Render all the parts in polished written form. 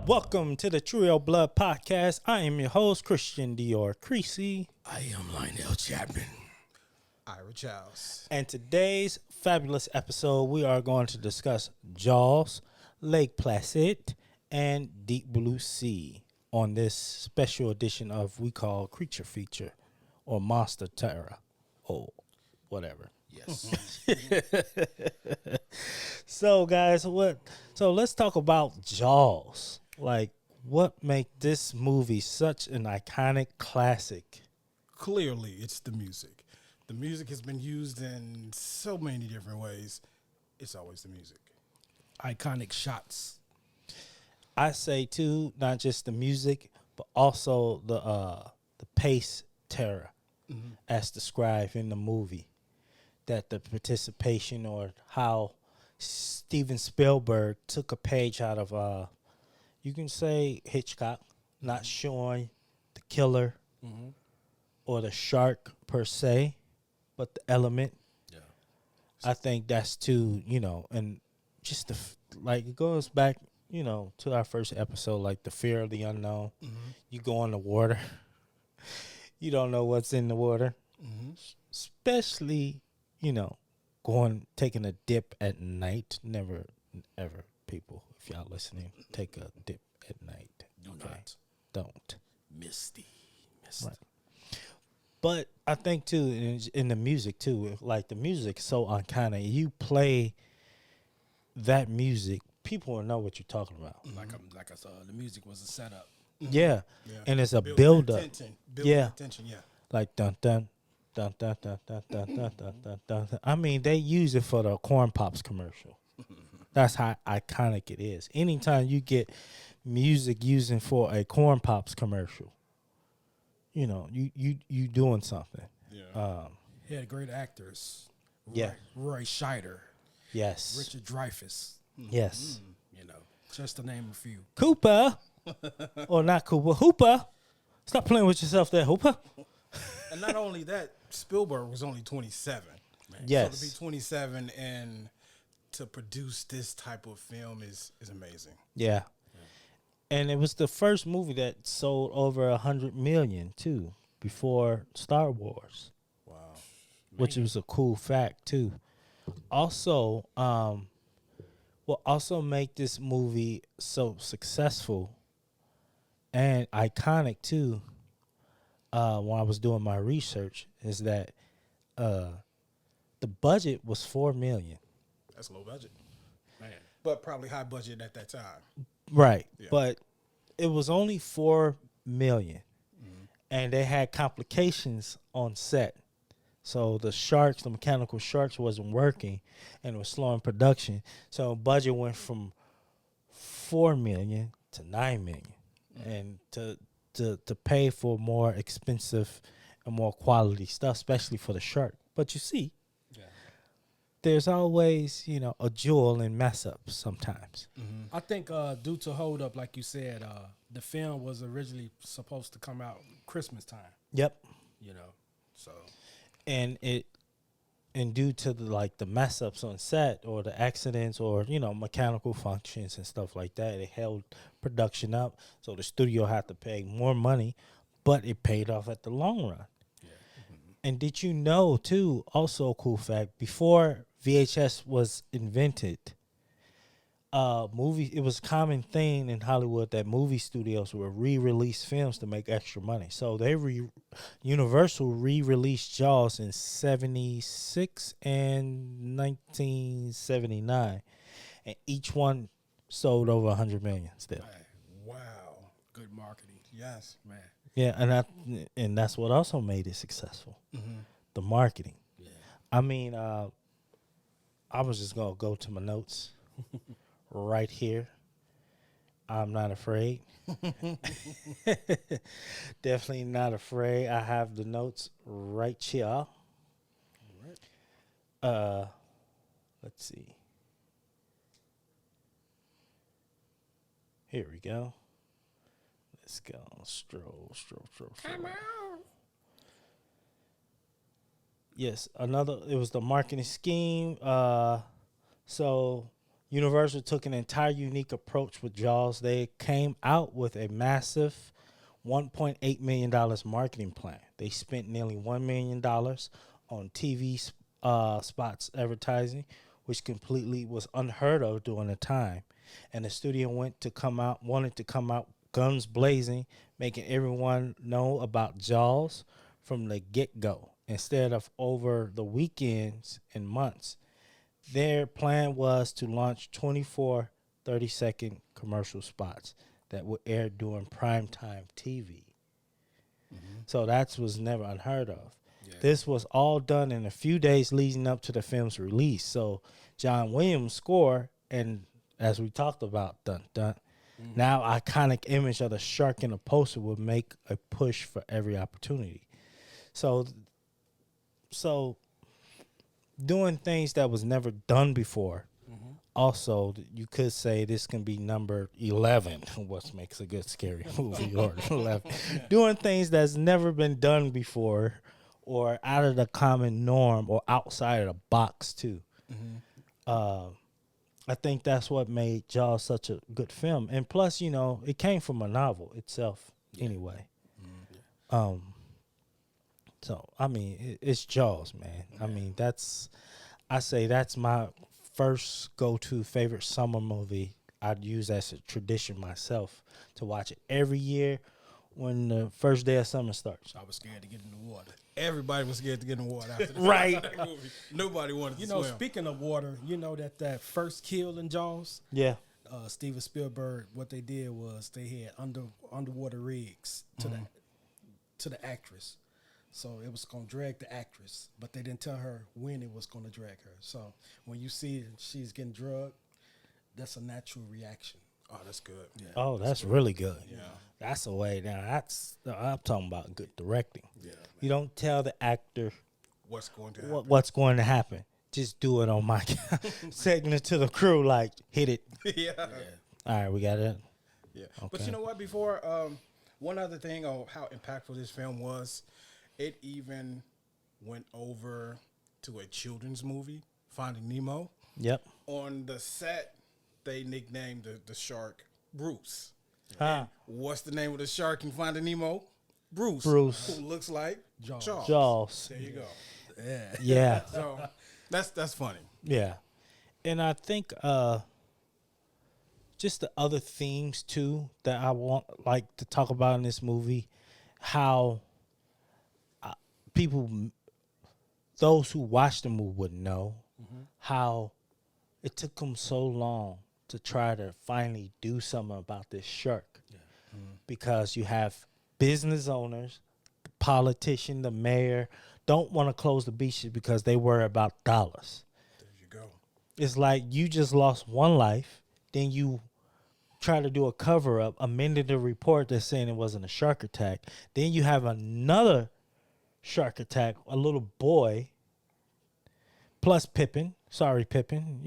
Welcome to the Trio Blood Podcast. I am your host, Christian Dior Creasy. I am Lionel Chapman. Ira Childs. And today's fabulous episode, we are going to discuss Jaws, Lake Placid, and Deep Blue Sea on this special edition of we call Creature Feature or Monster Terror or whatever. Yes. So, guys, so let's talk about Jaws. Like, what make this movie such an iconic classic? Clearly, it's the music. The music has been used in so many different ways. It's always the music. Iconic shots. I say too, not just the music, but also the pace terror as described in the movie. That the participation or how Steven Spielberg took a page out of you can say Hitchcock, not showing the killer or the shark per se, but the element. Yeah. I think that's too, and just like it goes back, to our first episode, like the fear of the unknown. You go in the water, you don't know what's in the water, especially, taking a dip at night. Never, ever, people, if y'all listening, take a dip at night. Do not. Don't. Misty. Right. But I think too in the music too, like the music is so uncanny. You play that music, people will know what you're talking about. Like I saw, the music was a setup. Yeah. Yeah. And it's a Building build up. attention. Yeah. Attention, yeah. Like dun dun dun dun dun dun dun dun dun dun dun. I mean, they use it for the Corn Pops commercial. That's how iconic it is. Anytime you get music using for a Corn Pops commercial, you doing something. Yeah. He had great actors. Yeah. Roy Scheider, Yes. Richard Dreyfuss. Yes. Just to name a few. Cooper. Or not Cooper. Hooper. Stop playing with yourself there, Hooper. And not only that, Spielberg was only 27. Yes. So to be 27 and to produce this type of film is amazing. Yeah. And it was the first movie that sold over 100 million too, before Star Wars. Wow. Which was a cool fact too. Also, what also make this movie so successful and iconic too, when I was doing my research, is that the budget was $4 million. That's low budget. Man. But probably high budget at that time. Right. Yeah. But it was only $4 million. And they had complications on set. So the mechanical sharks wasn't working and it was slowing production. So budget went from $4 million to $9 million. And to pay for more expensive and more quality stuff, especially for the shark. But you see, there's always, a jewel in mess ups sometimes. I think due to hold up, like you said, the film was originally supposed to come out Christmas time. Yep. So And due to the mess ups on set or the accidents or, mechanical functions and stuff like that, it held production up. So the studio had to pay more money, but it paid off at the long run. yeah. And did you know, too, also a cool fact, before VHS was invented, it was a common thing in Hollywood that movie studios would re-release films to make extra money. So Universal re-released Jaws in 76 and 1979. And each one sold over 100 million still. Man, Wow. good marketing. Yes. Man. Yeah, and that's what also made it successful. The marketing. Yeah. I mean, I was just going to go to my notes right here. I'm not afraid. Definitely not afraid. I have the notes right here. All right. Let's see. Here we go. Let's go. Stroll. Come on. Yes, it was the marketing scheme. So Universal took an entire unique approach with Jaws. They came out with a massive $1.8 million marketing plan. They spent nearly $1 million on TV spots advertising, which completely was unheard of during the time. And the studio wanted to come out guns blazing, making everyone know about Jaws from the get-go instead of over the weekends and months. Their plan was to launch 24 30-second commercial spots that would air during primetime TV. So that was never unheard of. Yeah. This was all done in a few days leading up to the film's release. So John Williams' score, and as we talked about, dun dun, now iconic image of the shark in a poster would make a push for every opportunity. So doing things that was never done before. Also, you could say this can be number 11, what makes a good scary movie, or 11. Doing things that's never been done before or out of the common norm or outside of the box, too. I think that's what made Jaws such a good film. And plus, it came from a novel itself anyway. So, I mean, it's Jaws, man. I mean, that's my first go-to favorite summer movie. I'd use as a tradition myself to watch it every year when the first day of summer starts. I was scared to get in the water. Everybody was scared to get in the water after the Right. movie. Nobody wanted to swim. Speaking of water, that first kill in Jaws, Yeah. Steven Spielberg, what they did was they had underwater rigs to the actress. So it was going to drag the actress, but they didn't tell her when it was going to drag her. So when you see she's getting drugged, that's a natural reaction. Oh, that's good. Yeah. Oh, that's really good. Yeah. That's a way. Now, I'm talking about good directing. Yeah. You don't tell the actor What's going to happen? what's going to happen. Just do it on my segment to the crew, like, hit it. Yeah. All right, we got it. Yeah. Okay. But you know what? Before, one other thing of how impactful this film was, it even went over to a children's movie, Finding Nemo. Yep. On the set, they nicknamed the shark Bruce. Ah. What's the name of the shark in Finding Nemo? Bruce. Bruce. Who looks like Jaws. Jaws. There you go. Yeah. Yeah. So that's funny. Yeah. And I think just the other themes too that I want like to talk about in this movie, how those who watch the movie would know how it took them so long to try to finally do something about this shark. Because you have business owners, the politician, the mayor, don't want to close the beaches because they worry about dollars. There you go. It's like you just lost one life, then you try to do a cover-up, amended the report that's saying it wasn't a shark attack. Then you have another shark attack, a little boy, plus Pippin. Sorry, Pippin.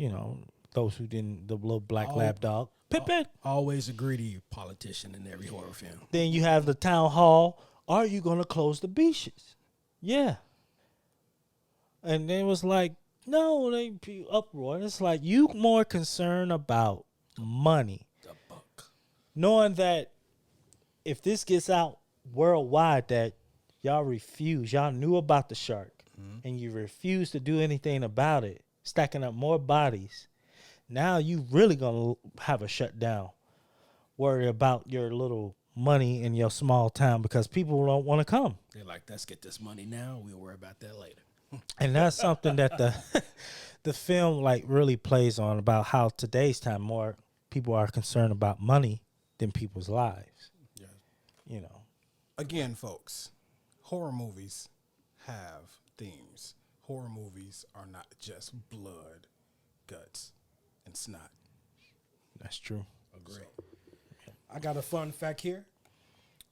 Those who didn't, the little black lab dog. Pippin. Always a greedy politician in every horror film. Then you have the town hall. Are you going to close the beaches? Yeah. And then it was like, no, they be uproar. And it's like, you more concerned about money. The buck. Knowing that if this gets out worldwide that y'all knew about the shark, and you refuse to do anything about it, stacking up more bodies, now you really going to have a shutdown. Worry about your little money in your small town because people don't want to come. They're like, let's get this money now. We'll worry about that later. And that's something that the film like really plays on, about how today's time more people are concerned about money than people's lives. Yeah. Again, folks, horror movies have themes. Horror movies are not just blood, guts, and snot. That's true. Agree. I got a fun fact here.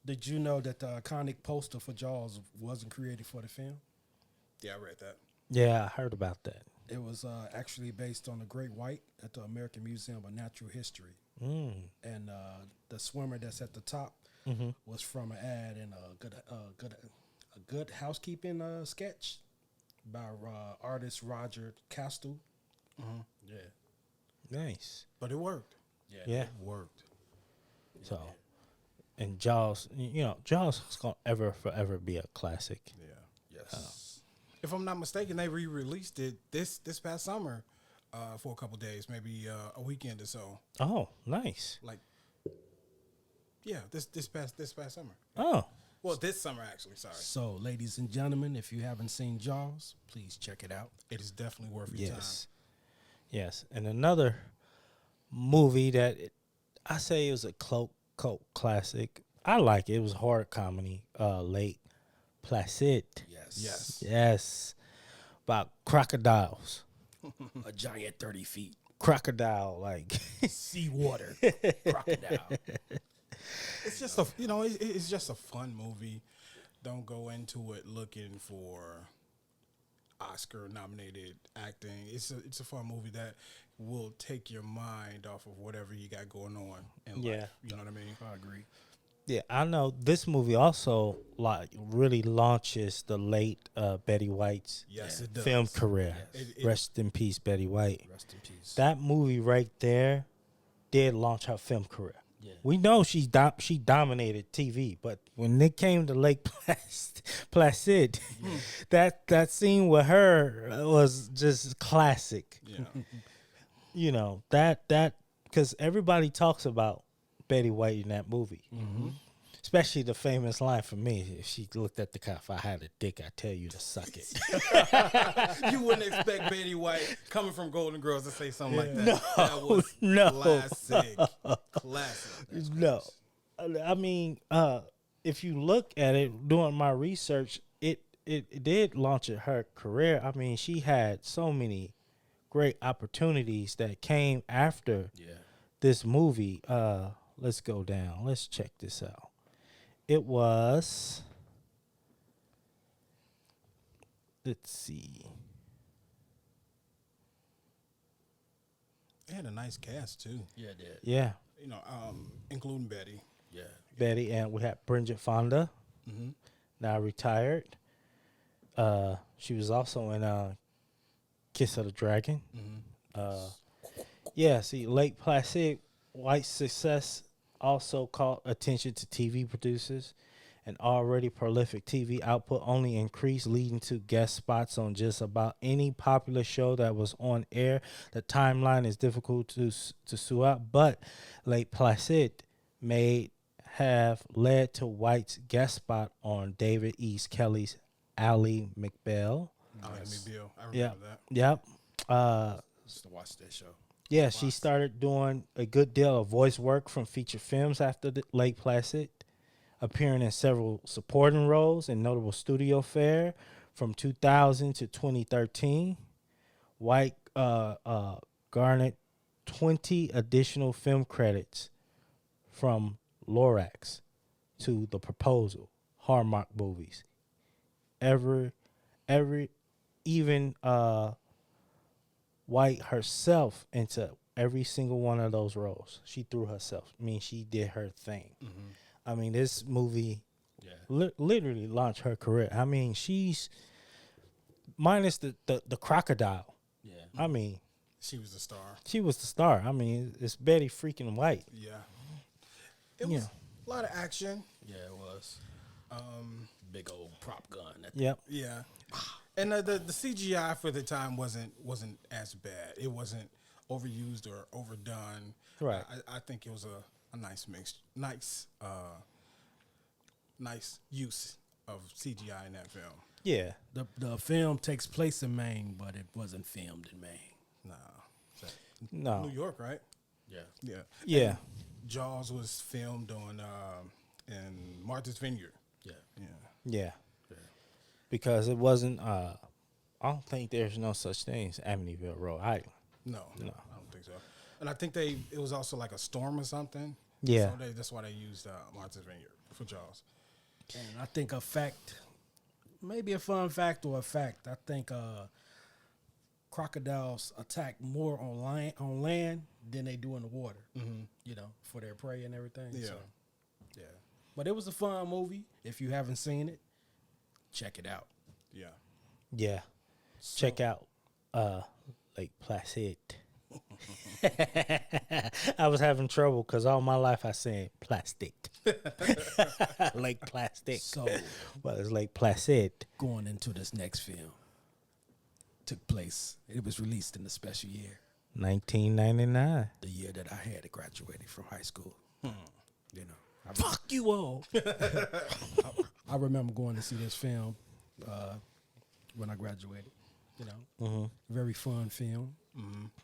Did you know that the iconic poster for Jaws wasn't created for the film? Yeah, I read that. Yeah, I heard about that. It was actually based on the great white at the American Museum of Natural History. And the swimmer that's at the top was from an ad in a good housekeeping sketch by artist Roger Castle. Yeah. Nice. but it worked. Yeah. It worked. So, and Jaws, Jaws is gonna forever be a classic. Yeah. Yes. If I'm not mistaken, they re-released it this past summer for a couple days, maybe a weekend or so. Oh, nice. Like, yeah, this past summer. Oh, Well, this summer actually. Sorry, So, ladies and gentlemen, if you haven't seen Jaws, please check it out. it is definitely worth your yes, yes. And another movie that I say it was a cult classic. I like it. It was a horror comedy. Late Placid. Yes. Yes. Yes, about crocodiles. A giant 30 feet. Crocodile, like Seawater. Crocodile. It's just it's just a fun movie. Don't go into it looking for Oscar nominated acting. It's a fun movie that will take your mind off of whatever you got going on in Yeah. life. You know what I mean? I agree. yeah. I know this movie also like really launches the late Betty White's Yes, it does. film career. Yes. It- Rest in peace, Betty White. Rest in peace. That movie right there did launch her film career. Yeah. We know she dominated TV, but when it came to Lake Placid, that scene with her was just classic. Yeah. That because everybody talks about Betty White in that movie, especially the famous line for me: "If she looked at the car, if I had a dick, I tell you to suck it." You wouldn't expect Betty White coming from Golden Girls to say something like that. No, That was no. classic. Classic. That's No, I mean, if you look at it, doing my research, it did launch her career. I mean, she had so many great opportunities that came after Yeah. this movie. Let's go down. Let's check this out. It was. Let's see. They had a nice cast too. Yeah, it did. Yeah, Including Betty. Yeah. Betty, and we had Bridget Fonda, now retired. She was also in Kiss of the Dragon. Yeah, see, Lake Placid, White's success also caught attention to TV producers. An already prolific TV output only increased, leading to guest spots on just about any popular show that was on air. The timeline is difficult to sue out, but Lake Placid may have led to White's guest spot on David East Kelly's Ally McBeal. Bill. I remember Yep. that. Yep. Just to watch that show. Yeah, she started doing a good deal of voice work from feature films after Lake Placid, appearing in several supporting roles in notable studio fare from 2000 to 2013. White garnered 20 additional film credits from Lorax to The Proposal, Hallmark movies. Even White herself into every single one of those roles. She threw herself. I mean, she did her thing. I mean, this movie literally launched her career. I mean, she's minus the crocodile. Yeah. I mean, She was the star. she was the star. I mean, it's Betty freaking White. Yeah. It was a lot of action. Yeah, it was. Big old prop gun. Yep. Yeah. And the CGI for the time wasn't as bad. It wasn't overused or overdone. Right. I think it was a nice mix, nice use of CGI in that film. Yeah. The film takes place in Maine, but it wasn't filmed in Maine. Nah. No. New York, right? Yeah. Yeah. Yeah. Jaws was filmed on in Martha's Vineyard. Yeah. Yeah. Yeah. Because it wasn't. I don't think there's no such thing as Amityville Road Island. No, I don't think so. And I think it was also like a storm or something. Yeah. So that's why they used Martha's Vineyard for Jaws. And I think a fact, maybe a fun fact or a fact, I think crocodiles attack more on land than they do in the water. You know, for their prey and everything. Yeah. So. Yeah. But it was a fun movie. If you haven't seen it, check it out. Yeah. Yeah. Check out Lake Placid. I was having trouble because all my life I said plastic. Lake Plastic. So Well, it's Lake Placid. going into this next film took place. It was released in a special year, 1999. the year that I had graduated from high school. You know, Fuck you all. I remember going to see this film when I graduated. You know, very fun film.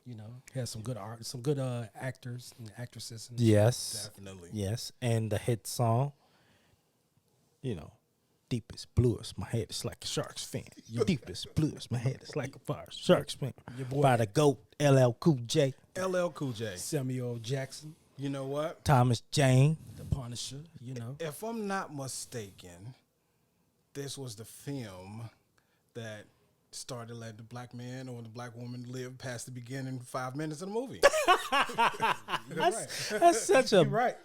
You know, had some good art, some good actors and actresses. And Yes. Definitely. Yes. And the hit song, you know, deepest, bluest, my head is like a shark's fin. Deepest, bluest, my head is like a shark's fin. Your boy- By the GOAT, LL Cool J, LL Cool J. Samuel Jackson, You know what? Thomas Jane. the Punisher. You know, If I'm not mistaken, this was the film that started letting the black man or the black woman live past the beginning 5 minutes of the movie. That's such a you're right.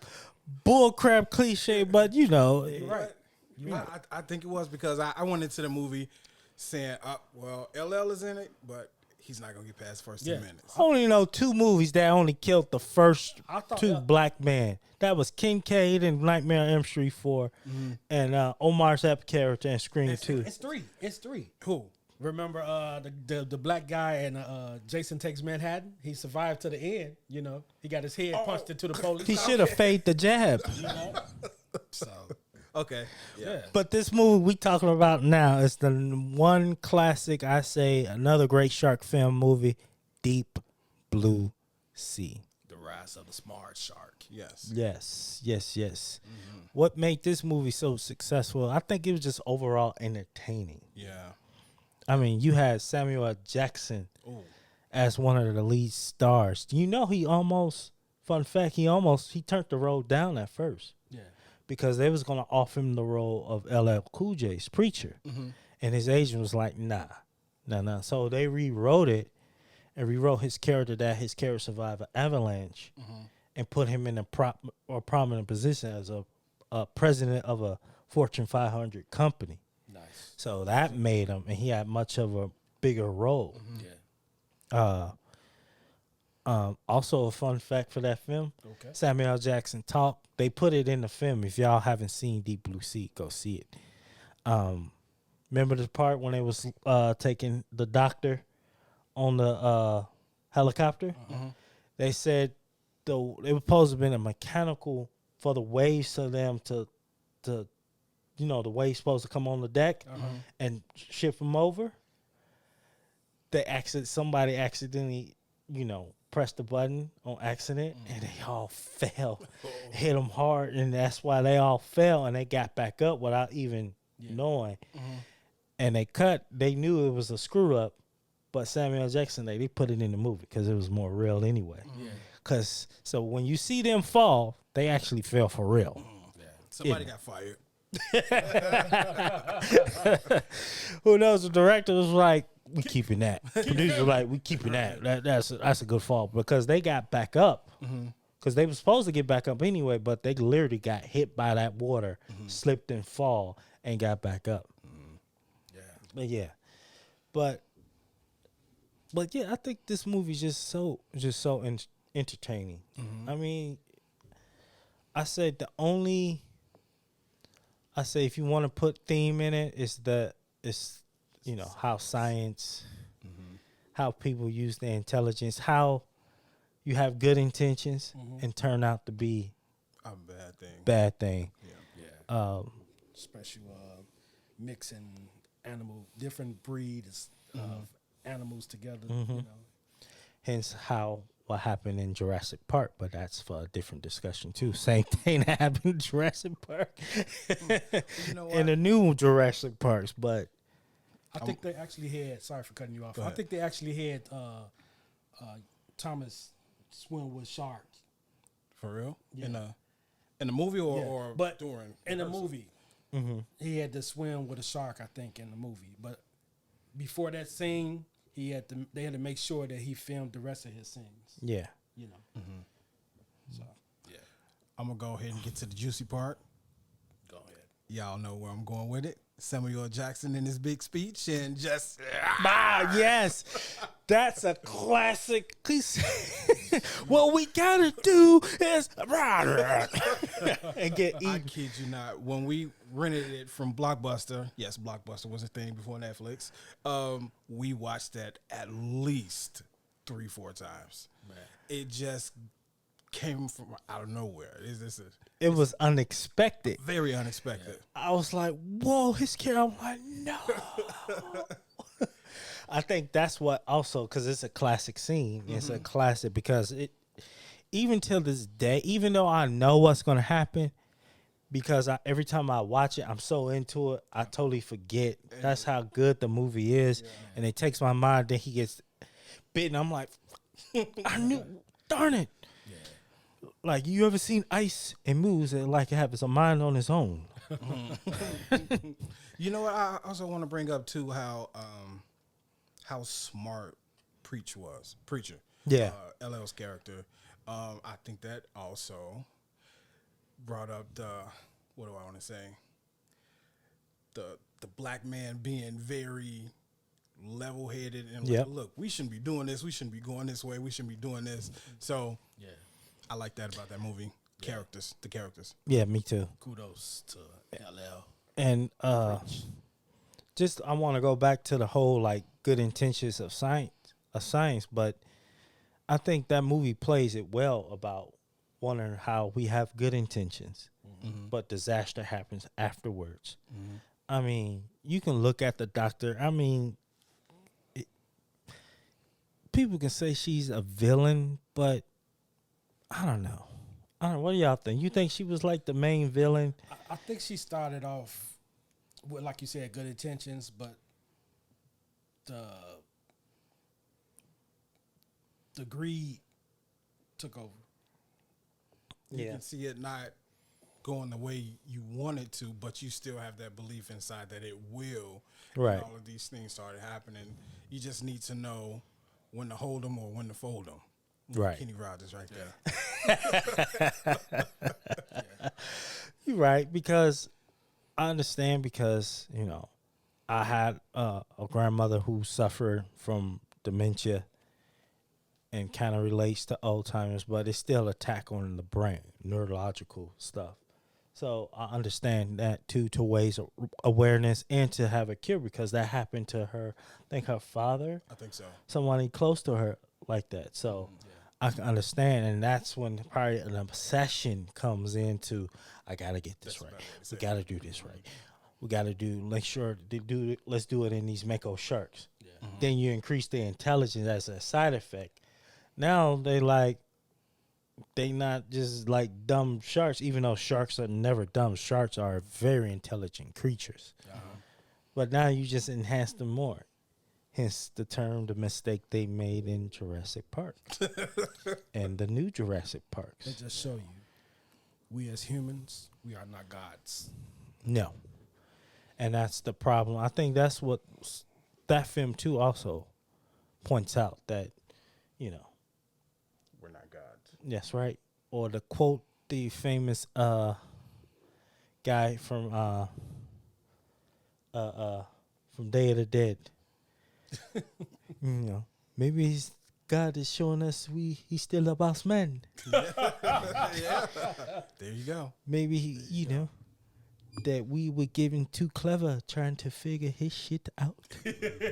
bullcrap cliche, but you know, You're right. I think it was because I went into the movie saying, well, LL is in it, but he's not going to get past the first 10 minutes. I only know 2 movies that only killed the first I thought 2 that- black men. That was Kincaid and Nightmare on Elm Street 4, and Omar's Ep character in Scream 2. It's three. It's three. Who? Remember the black guy and Jason Takes Manhattan? He survived to the end. You know, he got his head punched into the police. He should have faked the jab. So Okay. yeah. But this movie we talking about now is the one classic, I say, another great shark film movie, Deep Blue Sea. The Rise of the Smart Shark. Yes. Yes. What made this movie so successful? I think it was just overall entertaining. Yeah. I mean, you had Samuel L. Jackson Ooh. as one of the lead stars. You know, fun fact, he turned the role down at first Yeah. because they was going to offer him the role of LL Cool J's Preacher. And his agent was like, nah. So they rewrote it and rewrote his character that his character survived an avalanche and put him in a prominent position as a president of a Fortune 500 company. Nice. So that made him, and he had much of a bigger role. Yeah. Also, a fun fact for that film: Okay. Samuel L. Jackson talked. They put it in the film. If y'all haven't seen Deep Blue Sea, go see it. Remember the part when they was taking the doctor on the helicopter? They said it was supposed to have been a mechanical for the waves to them to the waves supposed to come on the deck and ship them over. Somebody accidentally, pressed the button on accident, and they all fell, hit them hard, and that's why they all fell, and they got back up without even knowing. And they knew it was a screw up, but Samuel L. Jackson, they put it in the movie because it was more real anyway. Yeah. So when you see them fall, they actually fell for real. Somebody got fired. Who knows? The director was like, "We keeping that." Producer was like, "We keeping that." That's a good fall because they got back up because they were supposed to get back up anyway, but they literally got hit by that water, slipped and fall, and got back up. But yeah, I think this movie's just so entertaining. I mean, I say if you want to put theme in it, it's how science, how people use their intelligence, how you have good intentions and turn out to be A bad thing. Yeah. Special mixing different breeds of animals together. You know. Hence what happened in Jurassic Park, but that's for a different discussion too. Same thing that happened in Jurassic Park You know and the new Jurassic Parks, but I think they actually had. Sorry for cutting you off. Go I ahead. think they actually had Thomas swim with sharks. For real? Yeah. In the movie or, Yeah, or but during in the rehearsal? movie, he had to swim with a shark. I think in the movie, but before that scene, they had to make sure that he filmed the rest of his scenes. yeah. You know. So yeah, I'm gonna go ahead and get to the juicy part. go ahead. Y'all know where I'm going with it. Samuel L. Jackson in his big speech and just Yes. That's a classic. What we gotta do is and get I eaten. kid you not. When we rented it from Blockbuster, yes, Blockbuster was a thing before Netflix. We watched that at least 3-4 times. Man. It just came from out of nowhere. It was unexpected. Very unexpected. I was like, "Whoa, his kid!" I'm like, "No." I think that's what also because it's a classic scene. It's a classic because it even till this day, even though I know what's gonna happen, because every time I watch it, I'm so into it, I totally forget. That's how good the movie is, and it takes my mind. Then he gets bitten. I'm like, I knew, darn it. Like, you ever seen Ice and moves and like it has a mind on its own? You know what? I also want to bring up too how smart Preacher. Yeah. LL's character. I think that also brought up what do I want to say? The black man being very level headed and like, look, we shouldn't be doing this. We shouldn't be going this way. We shouldn't be doing this. So Yeah. I like that about that movie. The characters. Yeah, me too. Kudos to LL. And just I want to go back to the whole like good intentions of science, but I think that movie plays it well about wondering how we have good intentions, but disaster happens afterwards. I mean, you can look at the doctor. I mean, people can say she's a villain, but I don't know. What do y'all think? You think she was like the main villain? I think she started off with, like you said, good intentions, but the greed took over. You can see it not going the way you want it to, but you still have that belief inside that it will. Right. And all of these things started happening. You just need to know when to hold them or when to fold them. Right. Kenny Rogers right there. You're right, because I understand because, you know, I had a grandmother who suffered from dementia and kind of relates to Alzheimer's, but it's still attack on the brain, neurological stuff. So I understand that too, to raise awareness and to have a cure, because that happened to her. I think her father. I think so. Somebody close to her like that. So I can understand, and that's when probably an obsession comes into. I gotta get this right. We gotta do this right. We gotta make sure to do it. Let's do it in these Mako sharks. Yeah. Then you increase their intelligence as a side effect. Now they not just like dumb sharks, even though sharks are never dumb. Sharks are very intelligent creatures. But now you just enhance them more. Hence the term, the mistake they made in Jurassic Park and the new Jurassic Parks. They just show you, we as humans, we are not gods. No. And that's the problem. I think that's what that film too also points out, that, you know, we're not gods. that's right. Or the quote, the famous guy from Day of the Dead. You know, maybe God is showing us he's still a boss man. Yeah. There you go. Maybe you know, that we were getting too clever trying to figure his shit out.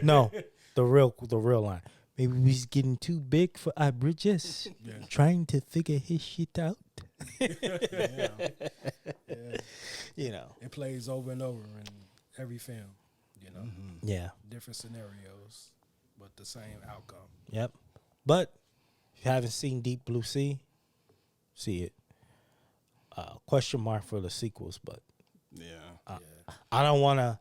No, the real line. Maybe we was getting too big for our bridges, trying to figure his shit out. You know, it plays over and over in every film. You know, yeah, different scenarios, but the same outcome. Yep. But if you haven't seen Deep Blue Sea, see it. Question mark for the sequels, but I don't want to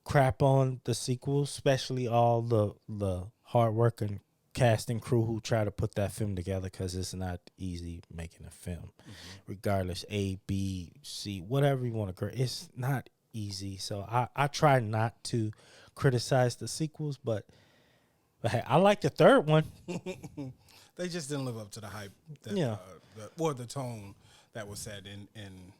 crap on the sequels, especially all the hard-working cast and crew who try to put that film together, because it's not easy making a film. Regardless, A, B, C, whatever you want to create, it's not easy. So I try not to criticize the sequels, but hey, I like the third one. They just didn't live up to the hype that, the tone that was set in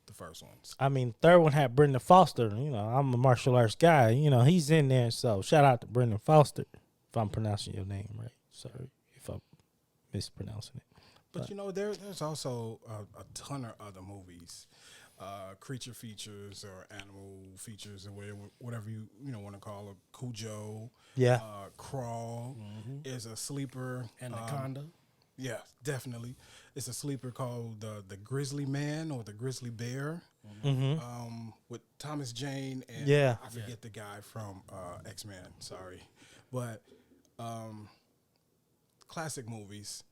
the first ones. I mean, third one had Brendan Foster. You know, I'm a martial arts guy. You know, he's in there, so shout out to Brendan Foster. If I'm pronouncing your name right. Sorry if I'm mispronouncing it. But you know, there's also a ton of other movies, creature features or animal features or whatever you want to call it. Cujo, Yeah. Crawl is a sleeper. Anaconda. Yeah, definitely. It's a sleeper called the Grizzly Man or the Grizzly Bear, with Thomas Jane and Yeah. I forget the guy from X-Men. Sorry, but classic movies,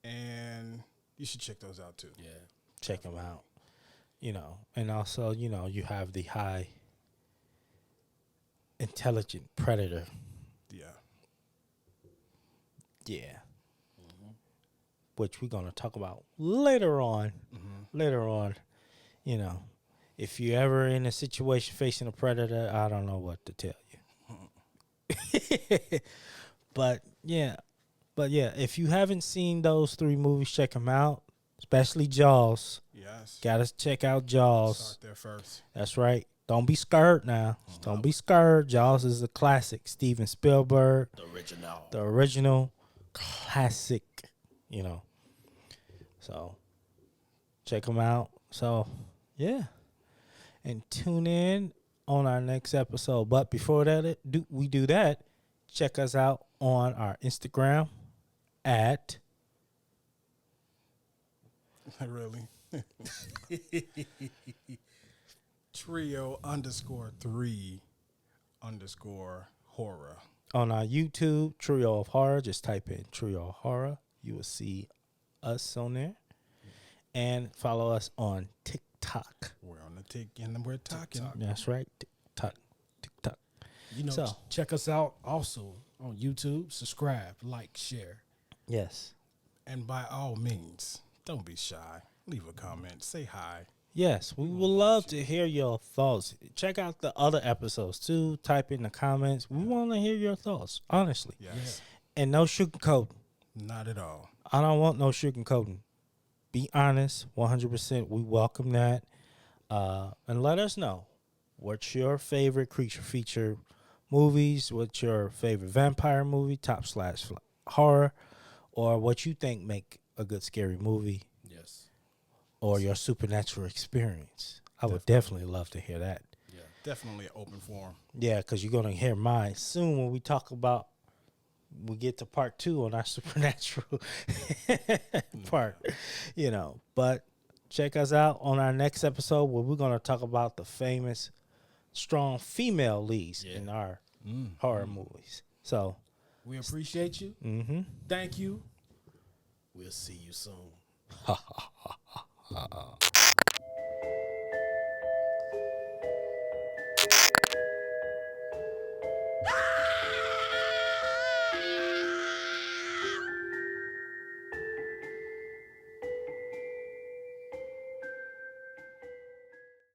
and you should check those out too. Yeah. Check them out. And also, you have the high intelligent predator. Yeah, Yeah. Which we're going to talk about later on. Later on, if you're ever in a situation facing a predator, I don't know what to tell you. But yeah, if you haven't seen those 3 movies, check them out, especially Jaws. yes. Gotta check out Jaws. Start there first. That's right. Don't be scared now. Don't be scared. Jaws is a classic. Steven Spielberg. The original classic, So, check them out. So, yeah. And tune in on our next episode. But before that, we do that, check us out on our Instagram at Really. Trio_3_horror. on our YouTube, Trio of Horror. Just type in Trio of Horror. You will see us on there. And follow us on TikTok. We're on the tick and we're talking. That's right. TikTok. So, Check us out also on YouTube. Subscribe, like, share. yes. And by all means, don't be shy. Leave a comment. Say hi. Yes, we would love to hear your thoughts. Check out the other episodes too. Type in the comments. We want to hear your thoughts, honestly. Yes. And no sugarcoating. Not at all. I don't want no sugarcoating. Be honest, 100%. We welcome that. And let us know what's your favorite creature feature movies, what's your favorite vampire movie, top/horror, or what you think make a good scary movie, Yes. or your supernatural experience. I would definitely love to hear that. Yeah. Definitely an open forum. Yeah, because you're going to hear mine soon when we get to part 2 on our supernatural part, But check us out on our next episode where we're going to talk about the famous strong female leads in our horror movies. So We appreciate you. Thank you. We'll see you soon.